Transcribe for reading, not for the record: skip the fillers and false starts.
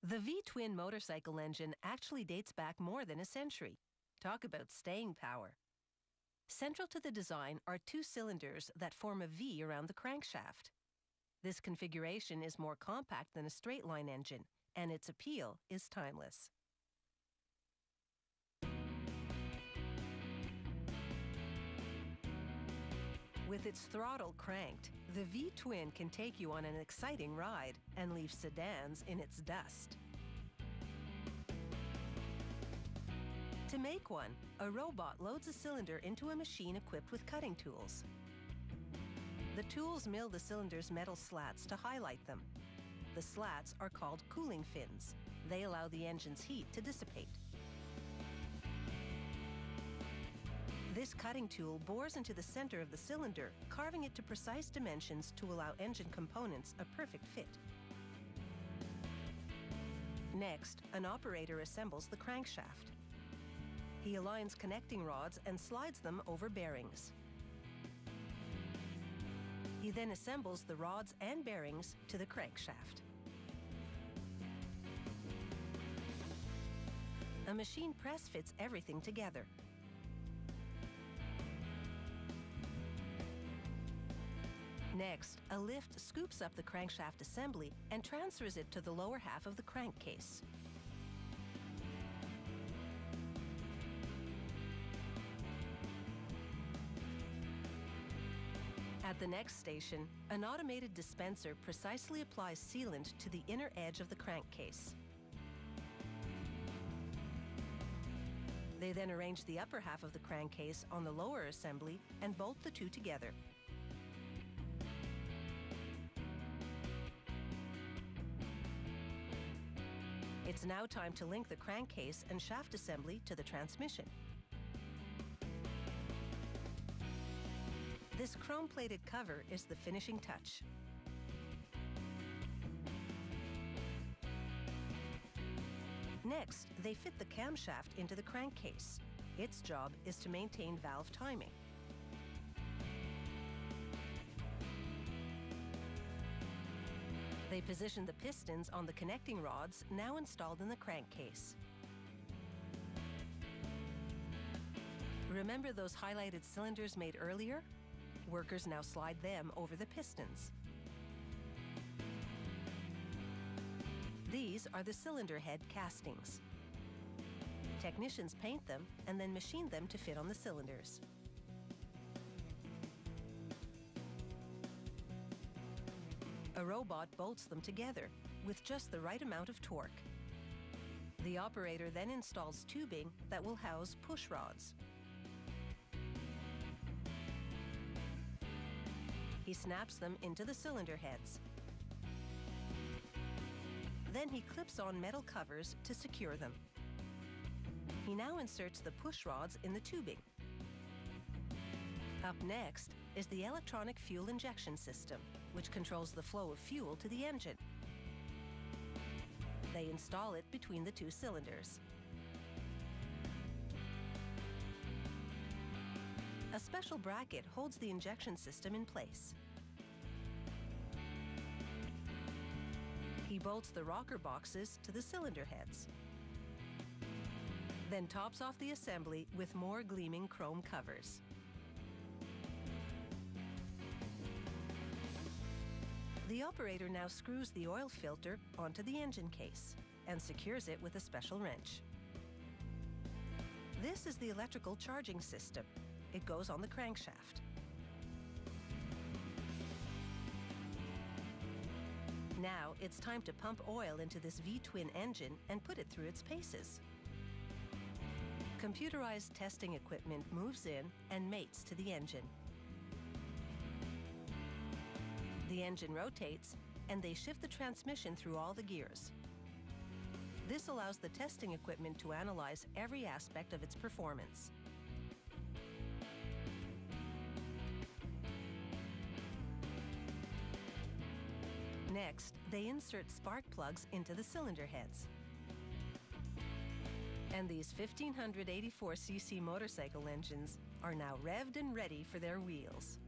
The V-twin motorcycle engine actually dates back more than a century. Talk about staying power. Central to the design are two cylinders that form a V around the crankshaft. This configuration is more compact than a straight-line engine, and its appeal is timeless. With its throttle cranked, the V-twin can take you on an exciting ride and leave sedans in its dust. To make one, a robot loads a cylinder into a machine equipped with cutting tools. The tools mill the cylinder's metal slats to highlight them. The slats are called cooling fins. They allow the engine's heat to dissipate. This cutting tool bores into the center of the cylinder, carving it to precise dimensions to allow engine components a perfect fit. Next, an operator assembles the crankshaft. He aligns connecting rods and slides them over bearings. He then assembles the rods and bearings to the crankshaft. A machine press fits everything together. Next, a lift scoops up the crankshaft assembly and transfers it to the lower half of the crankcase. At the next station, an automated dispenser precisely applies sealant to the inner edge of the crankcase. They then arrange the upper half of the crankcase on the lower assembly and bolt the two together. It's now time to link the crankcase and shaft assembly to the transmission. This chrome-plated cover is the finishing touch. Next, they fit the camshaft into the crankcase. Its job is to maintain valve timing. They position the pistons on the connecting rods now installed in the crankcase. Remember those highlighted cylinders made earlier? Workers now slide them over the pistons. These are the cylinder head castings. Technicians paint them and then machine them to fit on the cylinders. A robot bolts them together with just the right amount of torque. The operator then installs tubing that will house push rods. He snaps them into the cylinder heads. Then he clips on metal covers to secure them. He now inserts the push rods in the tubing. Up next is the electronic fuel injection system, which controls the flow of fuel to the engine. They install it between the two cylinders. A special bracket holds the injection system in place. He bolts the rocker boxes to the cylinder heads, then tops off the assembly with more gleaming chrome covers. The operator now screws the oil filter onto the engine case and secures it with a special wrench. This is the electrical charging system. It goes on the crankshaft. Now it's time to pump oil into this V-twin engine and put it through its paces. Computerized testing equipment moves in and mates to the engine. The engine rotates, and they shift the transmission through all the gears. This allows the testing equipment to analyze every aspect of its performance. Next, they insert spark plugs into the cylinder heads. And these 1584cc motorcycle engines are now revved and ready for their wheels.